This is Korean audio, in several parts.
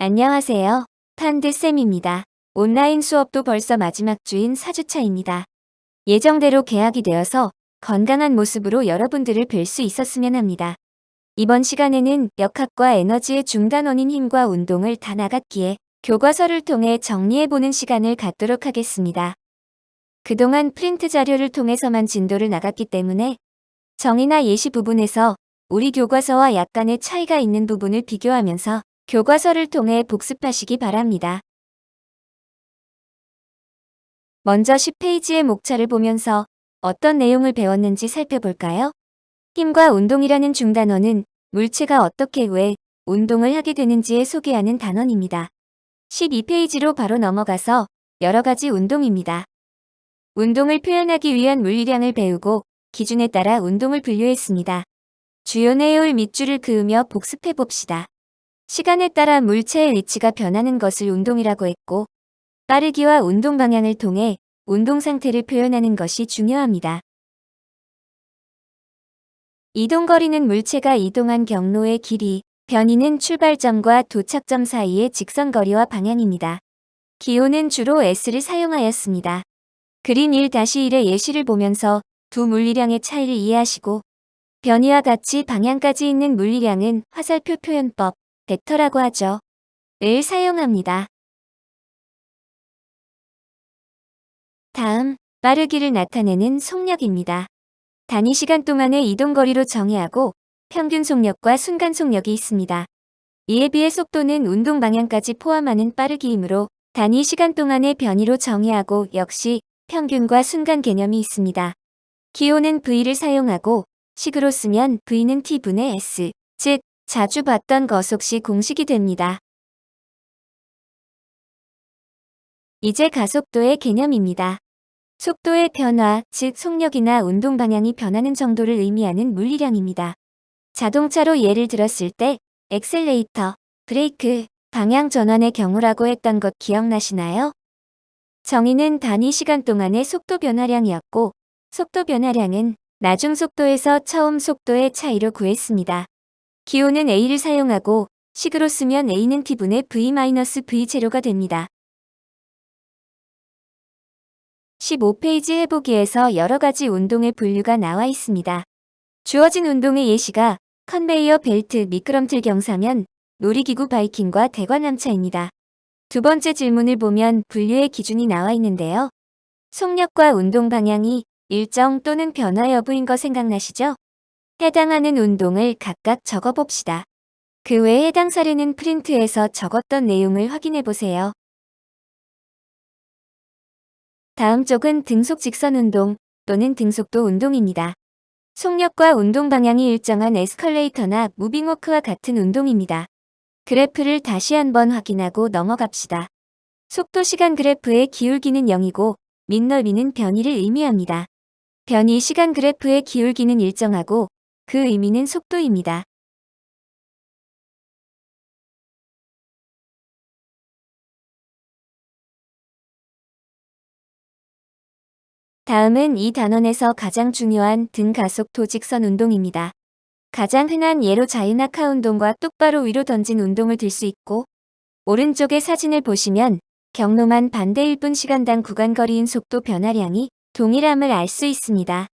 안녕하세요. 판드쌤입니다. 온라인 수업도 벌써 마지막 주인 4주차입니다. 예정대로 개학이 되어서 건강한 모습으로 여러분들을 뵐 수 있었으면 합니다. 이번 시간에는 역학과 에너지의 중단원인 힘과 운동을 다 나갔기에 교과서를 통해 정리해보는 시간을 갖도록 하겠습니다. 그동안 프린트 자료를 통해서만 진도를 나갔기 때문에 정의나 예시 부분에서 우리 교과서와 약간의 차이가 있는 부분을 비교하면서 교과서를 통해 복습하시기 바랍니다. 먼저 10페이지의 목차를 보면서 어떤 내용을 배웠는지 살펴볼까요? 힘과 운동이라는 중단어는 물체가 어떻게 왜 운동을 하게 되는지에 소개하는 단원입니다. 12페이지로 바로 넘어가서 여러 가지 운동입니다. 운동을 표현하기 위한 물리량을 배우고 기준에 따라 운동을 분류했습니다. 주요 내용을 밑줄을 그으며 복습해 봅시다. 시간에 따라 물체의 위치가 변하는 것을 운동이라고 했고, 빠르기와 운동 방향을 통해 운동 상태를 표현하는 것이 중요합니다. 이동거리는 물체가 이동한 경로의 길이, 변이는 출발점과 도착점 사이의 직선거리와 방향입니다. 기호는 주로 S를 사용하였습니다. 그림 1-1의 예시를 보면서 두 물리량의 차이를 이해하시고, 변이와 같이 방향까지 있는 물리량은 화살표 표현법, 벡터라고 하죠. 을 사용합니다. 다음, 빠르기를 나타내는 속력입니다. 단위 시간 동안의 이동거리로 정의하고 평균 속력과 순간 속력이 있습니다. 이에 비해 속도는 운동 방향까지 포함하는 빠르기이므로 단위 시간 동안의 변이로 정의하고 역시 평균과 순간 개념이 있습니다. 기호는 V를 사용하고 식으로 쓰면 V는 T분의 S, 즉 자주 봤던 거속시 공식이 됩니다. 이제 가속도의 개념입니다. 속도의 변화, 즉 속력이나 운동 방향이 변하는 정도를 의미하는 물리량입니다. 자동차로 예를 들었을 때 엑셀레이터, 브레이크, 방향 전환의 경우라고 했던 것 기억나시나요? 정의는 단위 시간 동안의 속도 변화량이었고, 속도 변화량은 나중 속도에서 처음 속도의 차이로 구했습니다. 기호는 A를 사용하고 식으로 쓰면 A는 T분의 V-V0가 됩니다. 15페이지 해보기에서 여러 가지 운동의 분류가 나와 있습니다. 주어진 운동의 예시가 컨베이어 벨트 미끄럼틀 경사면 놀이기구 바이킹과 대관람차입니다. 두 번째 질문을 보면 분류의 기준이 나와 있는데요. 속력과 운동 방향이 일정 또는 변화 여부인 거 생각나시죠? 해당하는 운동을 각각 적어봅시다. 그 외에 해당 사례는 프린트에서 적었던 내용을 확인해 보세요. 다음 쪽은 등속 직선 운동 또는 등속도 운동입니다. 속력과 운동 방향이 일정한 에스컬레이터나 무빙워크와 같은 운동입니다. 그래프를 다시 한번 확인하고 넘어갑시다. 속도 시간 그래프의 기울기는 0이고 밑넓이는 변이를 의미합니다. 변이 시간 그래프의 기울기는 일정하고 그 의미는 속도입니다. 다음은 이 단원에서 가장 중요한 등가속 도직선 운동입니다. 가장 흔한 예로 자유낙하 운동과 똑바로 위로 던진 운동을 들 수 있고, 오른쪽의 사진을 보시면 경로만 반대 1분 시간당 구간거리인 속도 변화량이 동일함을 알 수 있습니다.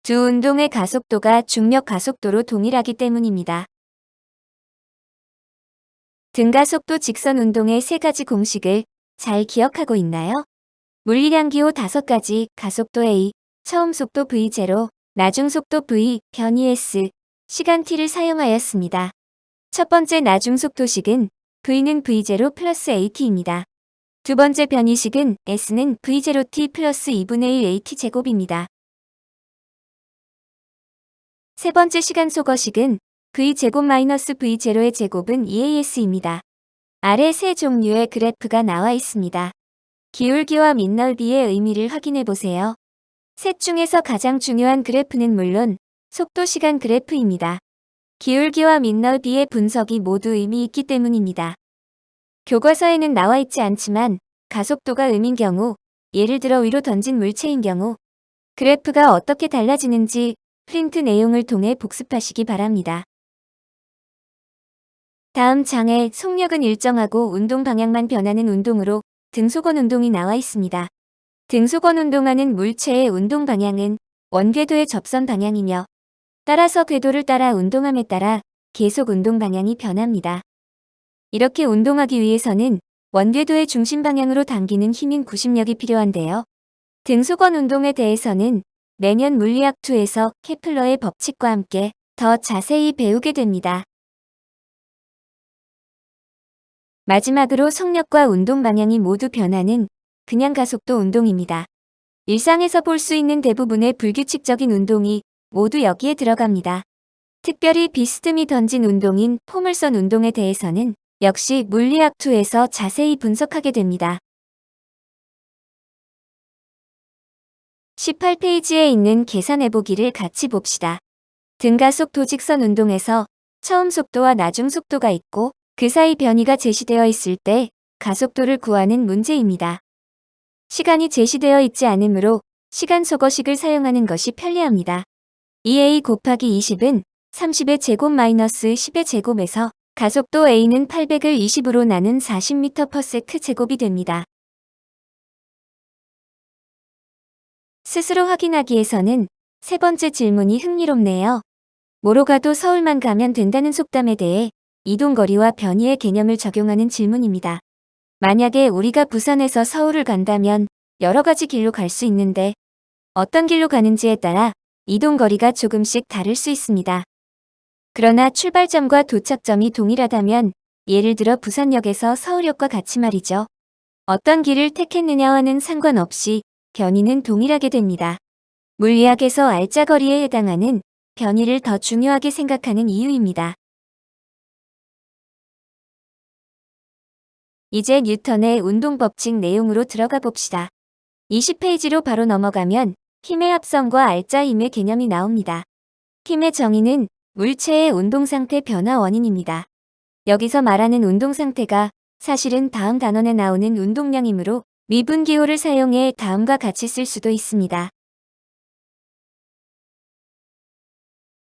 두 운동의 가속도가 중력 가속도로 동일하기 때문입니다. 등가속도 직선 운동의 세 가지 공식을 잘 기억하고 있나요? 물리량 기호 5가지, 가속도 A, 처음 속도 V0, 나중 속도 V, 변이 S, 시간 T를 사용하였습니다. 첫 번째 나중 속도식은 V는 V0 플러스 AT입니다. 두 번째 변이식은 S는 V0T 플러스 2분의 1 AT 제곱입니다. 세 번째 시간 속어식은 V제곱 마이너스 V0의 제곱은 2AS입니다. 아래 세 종류의 그래프가 나와 있습니다. 기울기와 밑넓이의 의미를 확인해 보세요. 셋 중에서 가장 중요한 그래프는 물론 속도 시간 그래프입니다. 기울기와 밑넓이의 분석이 모두 의미 있기 때문입니다. 교과서에는 나와 있지 않지만 가속도가 음인 경우, 예를 들어 위로 던진 물체인 경우, 그래프가 어떻게 달라지는지 프린트 내용을 통해 복습하시기 바랍니다. 다음 장에 속력은 일정하고 운동 방향만 변하는 운동으로 등속원 운동이 나와 있습니다. 등속원 운동하는 물체의 운동 방향은 원궤도의 접선 방향이며 따라서 궤도를 따라 운동함에 따라 계속 운동 방향이 변합니다. 이렇게 운동하기 위해서는 원궤도의 중심 방향으로 당기는 힘인 구심력이 필요한데요. 등속원 운동에 대해서는 내년 물리학2에서 케플러의 법칙과 함께 더 자세히 배우게 됩니다. 마지막으로 속력과 운동 방향이 모두 변하는 그냥 가속도 운동입니다. 일상에서 볼 수 있는 대부분의 불규칙적인 운동이 모두 여기에 들어갑니다. 특별히 비스듬히 던진 운동인 포물선 운동에 대해서는 역시 물리학2에서 자세히 분석하게 됩니다. 18페이지에 있는 계산해보기를 같이 봅시다. 등가속 도직선 운동에서 처음 속도와 나중 속도가 있고 그 사이 변이가 제시되어 있을 때 가속도를 구하는 문제입니다. 시간이 제시되어 있지 않으므로 시간 속어식을 사용하는 것이 편리합니다. 2a 곱하기 20은 30의 제곱 마이너스 10의 제곱에서 가속도 a는 800을 20으로 나눈 40m/s 제곱이 됩니다. 스스로 확인하기에서는 세 번째 질문이 흥미롭네요. 뭐로 가도 서울만 가면 된다는 속담에 대해 이동거리와 변이의 개념을 적용하는 질문입니다. 만약에 우리가 부산에서 서울을 간다면 여러 가지 길로 갈 수 있는데 어떤 길로 가는지에 따라 이동거리가 조금씩 다를 수 있습니다. 그러나 출발점과 도착점이 동일하다면 예를 들어 부산역에서 서울역과 같이 말이죠. 어떤 길을 택했느냐와는 상관없이 변이는 동일하게 됩니다. 물리학에서 알짜거리에 해당하는 변이를 더 중요하게 생각하는 이유입니다. 이제 뉴턴의 운동법칙 내용으로 들어가 봅시다. 20페이지로 바로 넘어가면 힘의 합성과 알짜 힘의 개념이 나옵니다. 힘의 정의는 물체의 운동상태 변화 원인입니다. 여기서 말하는 운동상태가 사실은 다음 단원에 나오는 운동량이므로 미분기호를 사용해 다음과 같이 쓸 수도 있습니다.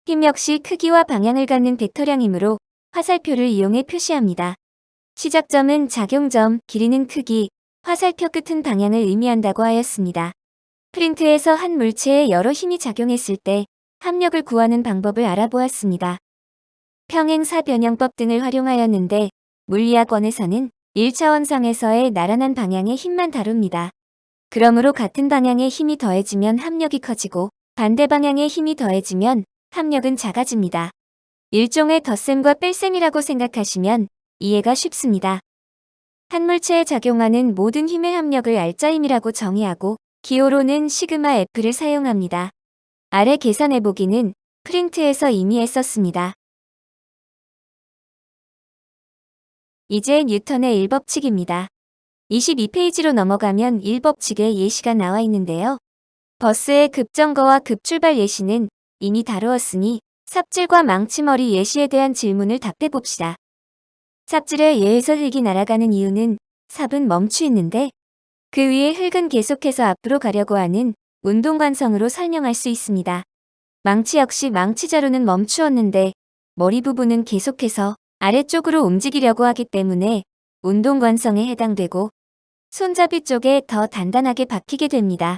힘 역시 크기와 방향을 갖는 벡터량이므로 화살표를 이용해 표시합니다. 시작점은 작용점, 길이는 크기, 화살표 끝은 방향을 의미한다고 하였습니다. 프린트에서 한 물체에 여러 힘이 작용했을 때 합력을 구하는 방법을 알아보았습니다. 평행사변형법 등을 활용하였는데 물리학원에서는 1차원상에서의 나란한 방향의 힘만 다룹니다. 그러므로 같은 방향의 힘이 더해지면 합력이 커지고 반대 방향의 힘이 더해지면 합력은 작아집니다. 일종의 덧셈과 뺄셈이라고 생각하시면 이해가 쉽습니다. 한 물체에 작용하는 모든 힘의 합력을 알짜힘이라고 정의하고 기호로는 시그마 F를 사용합니다. 아래 계산해보기는 프린트에서 이미 했었습니다. 이제 뉴턴의 1법칙입니다. 22페이지로 넘어가면 1법칙의 예시가 나와 있는데요. 버스의 급정거와 급출발 예시는 이미 다루었으니 삽질과 망치머리 예시에 대한 질문을 답해봅시다. 삽질의 예에서 흙이 날아가는 이유는 삽은 멈추 있는데 그 위에 흙은 계속해서 앞으로 가려고 하는 운동관성으로 설명할 수 있습니다. 망치 역시 망치자루는 멈추었는데 머리 부분은 계속해서 아래쪽으로 움직이려고 하기 때문에 운동관성에 해당되고 손잡이 쪽에 더 단단하게 박히게 됩니다.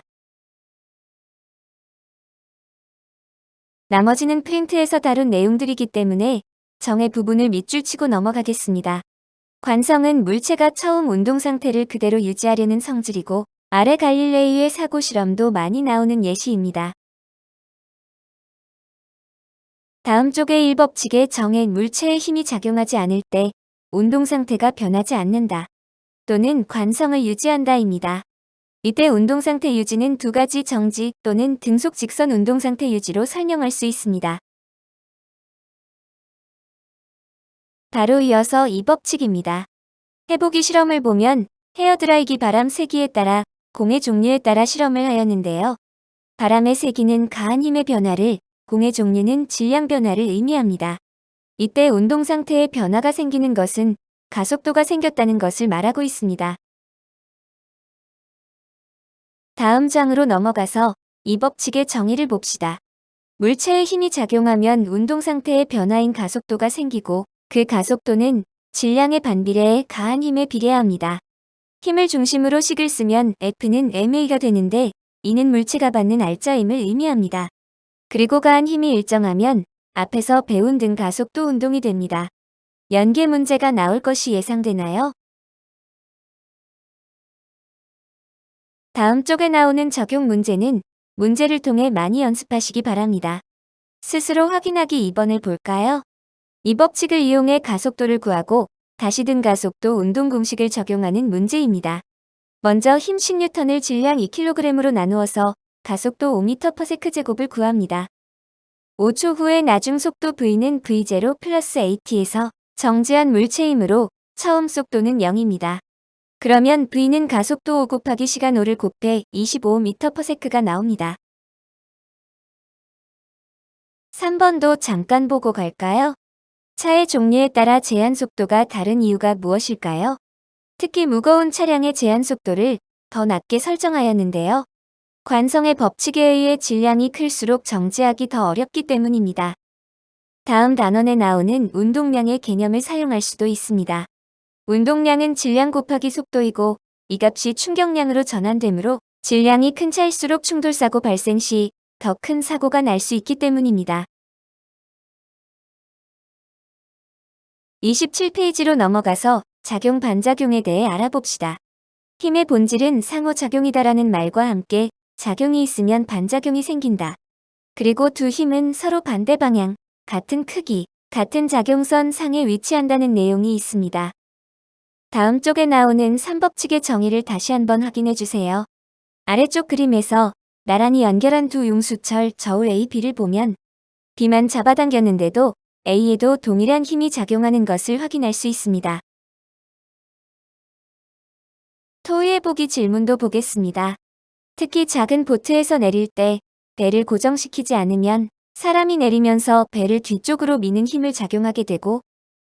나머지는 프린트에서 다룬 내용들이기 때문에 정의 부분을 밑줄 치고 넘어가겠습니다. 관성은 물체가 처음 운동 상태를 그대로 유지하려는 성질이고 아래 갈릴레이의 사고 실험도 많이 나오는 예시입니다. 다음 쪽의 1법칙의 정의 물체의 힘이 작용하지 않을 때 운동 상태가 변하지 않는다 또는 관성을 유지한다입니다. 이때 운동 상태 유지는 두 가지 정지 또는 등속 직선 운동 상태 유지로 설명할 수 있습니다. 바로 이어서 2법칙입니다. 해보기 실험을 보면 헤어드라이기 바람 세기에 따라 공의 종류에 따라 실험을 하였는데요. 바람의 세기는 가한 힘의 변화를, 공의 종류는 질량 변화를 의미합니다. 이때 운동 상태에 변화가 생기는 것은 가속도가 생겼다는 것을 말하고 있습니다. 다음 장으로 넘어가서 이 법칙의 정의를 봅시다. 물체의 힘이 작용하면 운동 상태의 변화인 가속도가 생기고 그 가속도는 질량의 반비례에 가한 힘에 비례합니다. 힘을 중심으로 식을 쓰면 F는 ma가 되는데 이는 물체가 받는 알짜힘을 의미합니다. 그리고 가한 힘이 일정하면 앞에서 배운 등 가속도 운동이 됩니다. 연계 문제가 나올 것이 예상되나요? 다음 쪽에 나오는 적용 문제는 문제를 통해 많이 연습하시기 바랍니다. 스스로 확인하기 2번을 볼까요? 이 법칙을 이용해 가속도를 구하고 다시 등 가속도 운동 공식을 적용하는 문제입니다. 먼저 힘 10N을 질량 2kg으로 나누어서 가속도 5m/s제곱을 구합니다. 5초 후에 나중 속도 V는 V0 플러스 AT에서 정지한 물체이므로 처음 속도는 0입니다. 그러면 V는 가속도 5 곱하기 시간 5를 곱해 25m/s가 나옵니다. 3번도 잠깐 보고 갈까요? 차의 종류에 따라 제한 속도가 다른 이유가 무엇일까요? 특히 무거운 차량의 제한 속도를 더 낮게 설정하였는데요. 관성의 법칙에 의해 질량이 클수록 정지하기 더 어렵기 때문입니다. 다음 단원에 나오는 운동량의 개념을 사용할 수도 있습니다. 운동량은 질량 곱하기 속도이고 이 값이 충격량으로 전환되므로 질량이 큰 차일수록 충돌사고 발생 시 더 큰 사고가 날 수 있기 때문입니다. 27페이지로 넘어가서 작용 반작용에 대해 알아봅시다. 힘의 본질은 상호작용이다라는 말과 함께 작용이 있으면 반작용이 생긴다. 그리고 두 힘은 서로 반대 방향, 같은 크기, 같은 작용선 상에 위치한다는 내용이 있습니다. 다음 쪽에 나오는 3법칙의 정의를 다시 한번 확인해 주세요. 아래쪽 그림에서 나란히 연결한 두 융수철 저울 A, B를 보면 B만 잡아당겼는데도 A에도 동일한 힘이 작용하는 것을 확인할 수 있습니다. 토의해보기 질문도 보겠습니다. 특히 작은 보트에서 내릴 때 배를 고정시키지 않으면 사람이 내리면서 배를 뒤쪽으로 미는 힘을 작용하게 되고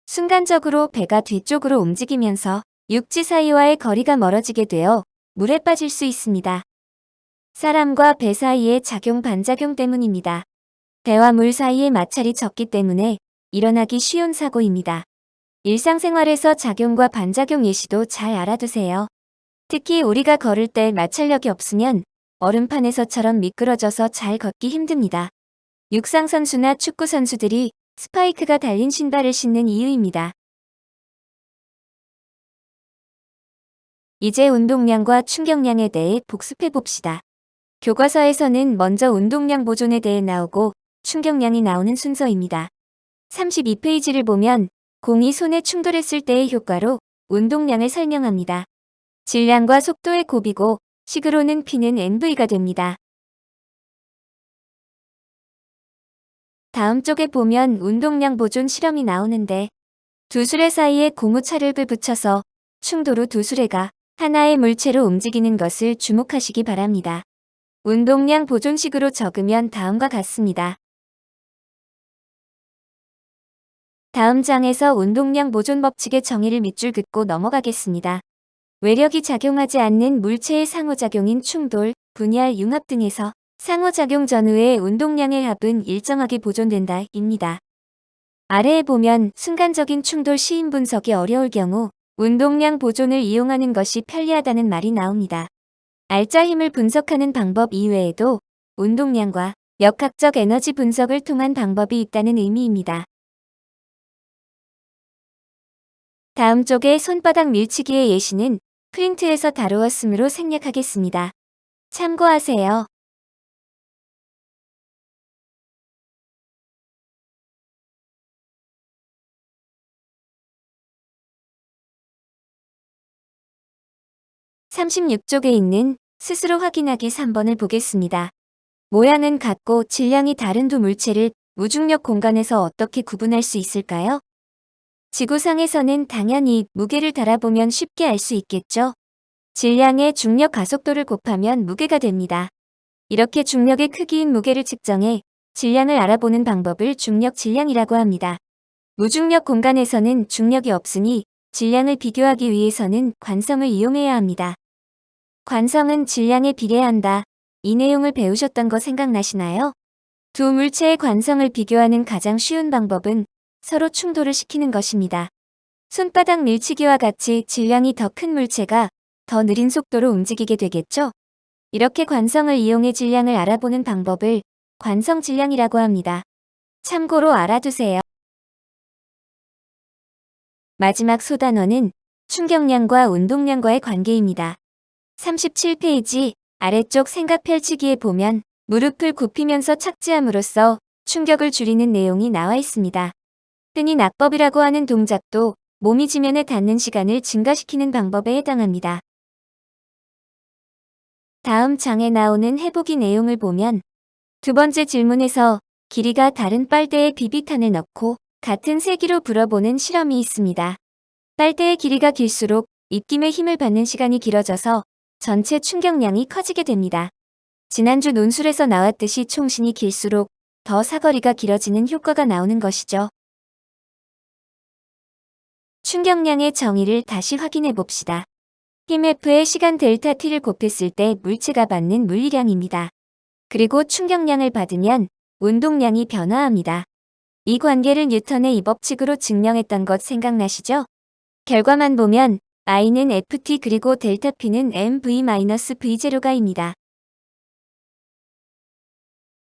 순간적으로 배가 뒤쪽으로 움직이면서 육지 사이와의 거리가 멀어지게 되어 물에 빠질 수 있습니다. 사람과 배 사이의 작용 반작용 때문입니다. 배와 물 사이의 마찰이 적기 때문에 일어나기 쉬운 사고입니다. 일상생활에서 작용과 반작용 예시도 잘 알아두세요. 특히 우리가 걸을 때 마찰력이 없으면 얼음판에서처럼 미끄러져서 잘 걷기 힘듭니다. 육상선수나 축구선수들이 스파이크가 달린 신발을 신는 이유입니다. 이제 운동량과 충격량에 대해 복습해봅시다. 교과서에서는 먼저 운동량 보존에 대해 나오고 충격량이 나오는 순서입니다. 32페이지를 보면 공이 손에 충돌했을 때의 효과로 운동량을 설명합니다. 질량과 속도의 곱이고 식으로는 P는 NV가 됩니다. 다음 쪽에 보면 운동량 보존 실험이 나오는데 두 수레 사이에 고무 차력을 붙여서 충돌 후 두 수레가 하나의 물체로 움직이는 것을 주목하시기 바랍니다. 운동량 보존식으로 적으면 다음과 같습니다. 다음 장에서 운동량 보존 법칙의 정의를 밑줄 긋고 넘어가겠습니다. 외력이 작용하지 않는 물체의 상호작용인 충돌, 분열, 융합 등에서 상호작용 전후의 운동량의 합은 일정하게 보존된다 입니다. 아래에 보면 순간적인 충돌 시인 분석이 어려울 경우 운동량 보존을 이용하는 것이 편리하다는 말이 나옵니다. 알짜 힘을 분석하는 방법 이외에도 운동량과 역학적 에너지 분석을 통한 방법이 있다는 의미입니다. 다음 쪽의 손바닥 밀치기의 예시는 프린트에서 다루었으므로 생략하겠습니다. 참고하세요. (36쪽에) 있는 스스로 확인하기 3번을 보겠습니다. 모양은 같고 질량이 다른 두 물체를 무중력 공간에서 어떻게 구분할 수 있을까요? 지구상에서는 당연히 무게를 달아보면 쉽게 알 수 있겠죠? 질량의 중력 가속도를 곱하면 무게가 됩니다. 이렇게 중력의 크기인 무게를 측정해 질량을 알아보는 방법을 중력 질량이라고 합니다. 무중력 공간에서는 중력이 없으니 질량을 비교하기 위해서는 관성을 이용해야 합니다. 관성은 질량에 비례한다. 이 내용을 배우셨던 거 생각나시나요? 두 물체의 관성을 비교하는 가장 쉬운 방법은 서로 충돌을 시키는 것입니다. 손바닥 밀치기와 같이 질량이 더 큰 물체가 더 느린 속도로 움직이게 되겠죠? 이렇게 관성을 이용해 질량을 알아보는 방법을 관성 질량이라고 합니다. 참고로 알아두세요. 마지막 소단원은 충격량과 운동량과의 관계입니다. 37페이지 아래쪽 생각 펼치기에 보면 무릎을 굽히면서 착지함으로써 충격을 줄이는 내용이 나와 있습니다. 흔히 낙법이라고 하는 동작도 몸이 지면에 닿는 시간을 증가시키는 방법에 해당합니다. 다음 장에 나오는 해보기 내용을 보면 두 번째 질문에서 길이가 다른 빨대에 비비탄을 넣고 같은 세기로 불어보는 실험이 있습니다. 빨대의 길이가 길수록 입김에 힘을 받는 시간이 길어져서 전체 충격량이 커지게 됩니다. 지난주 논술에서 나왔듯이 총신이 길수록 더 사거리가 길어지는 효과가 나오는 것이죠. 충격량의 정의를 다시 확인해 봅시다. 힘 F의 시간 델타 T를 곱했을 때 물체가 받는 물리량입니다. 그리고 충격량을 받으면 운동량이 변화합니다. 이 관계를 뉴턴의 이 법칙으로 증명했던 것 생각나시죠? 결과만 보면 I는 FT 그리고 델타 P는 mv-v0가입니다.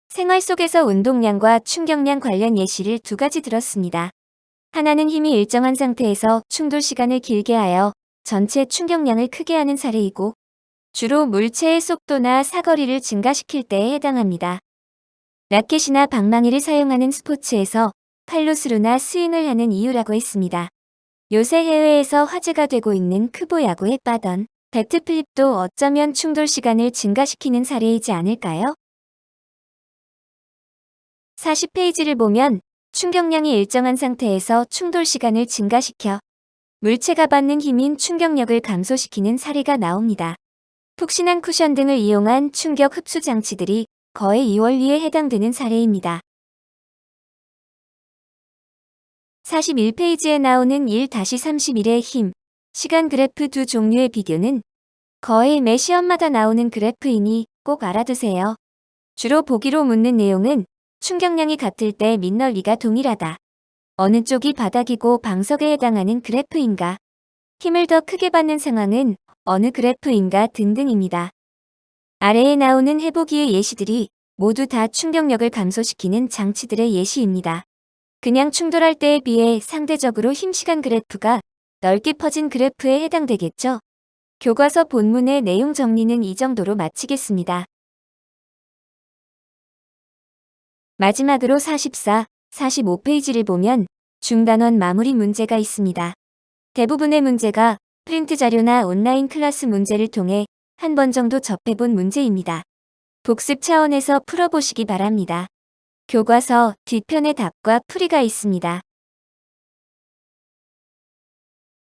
생활 속에서 운동량과 충격량 관련 예시를 두 가지 들었습니다. 하나는 힘이 일정한 상태에서 충돌 시간을 길게 하여 전체 충격량을 크게 하는 사례이고 주로 물체의 속도나 사거리를 증가시킬 때에 해당합니다. 라켓이나 방망이를 사용하는 스포츠에서 팔로스루나 스윙을 하는 이유라고 했습니다. 요새 해외에서 화제가 되고 있는 크보 야구의 빠던 배트플립도 어쩌면 충돌 시간을 증가시키는 사례이지 않을까요? 40페이지를 보면 충격량이 일정한 상태에서 충돌 시간을 증가시켜 물체가 받는 힘인 충격력을 감소시키는 사례가 나옵니다. 푹신한 쿠션 등을 이용한 충격 흡수 장치들이 거의 이 원리에 해당되는 사례입니다. 41페이지에 나오는 1-31의 힘, 시간 그래프 두 종류의 비교는 거의 매 시험마다 나오는 그래프이니 꼭 알아두세요. 주로 보기로 묻는 내용은 충격량이 같을 때 밑넓이가 동일하다. 어느 쪽이 바닥이고 방석에 해당하는 그래프인가. 힘을 더 크게 받는 상황은 어느 그래프인가 등등입니다. 아래에 나오는 해보기의 예시들이 모두 다 충격력을 감소시키는 장치들의 예시입니다. 그냥 충돌할 때에 비해 상대적으로 힘시간 그래프가 넓게 퍼진 그래프에 해당되겠죠. 교과서 본문의 내용 정리는 이 정도로 마치겠습니다. 마지막으로 44, 45페이지를 보면 중단원 마무리 문제가 있습니다. 대부분의 문제가 프린트 자료나 온라인 클래스 문제를 통해 한 번 정도 접해본 문제입니다. 복습 차원에서 풀어보시기 바랍니다. 교과서 뒷편에 답과 풀이가 있습니다.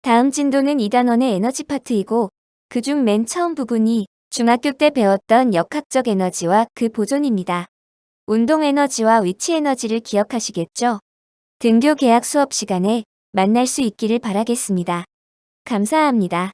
다음 진도는 2단원의 에너지 파트이고 그중 맨 처음 부분이 중학교 때 배웠던 역학적 에너지와 그 보존입니다. 운동 에너지와 위치 에너지를 기억하시겠죠? 등교 개학 수업 시간에 만날 수 있기를 바라겠습니다. 감사합니다.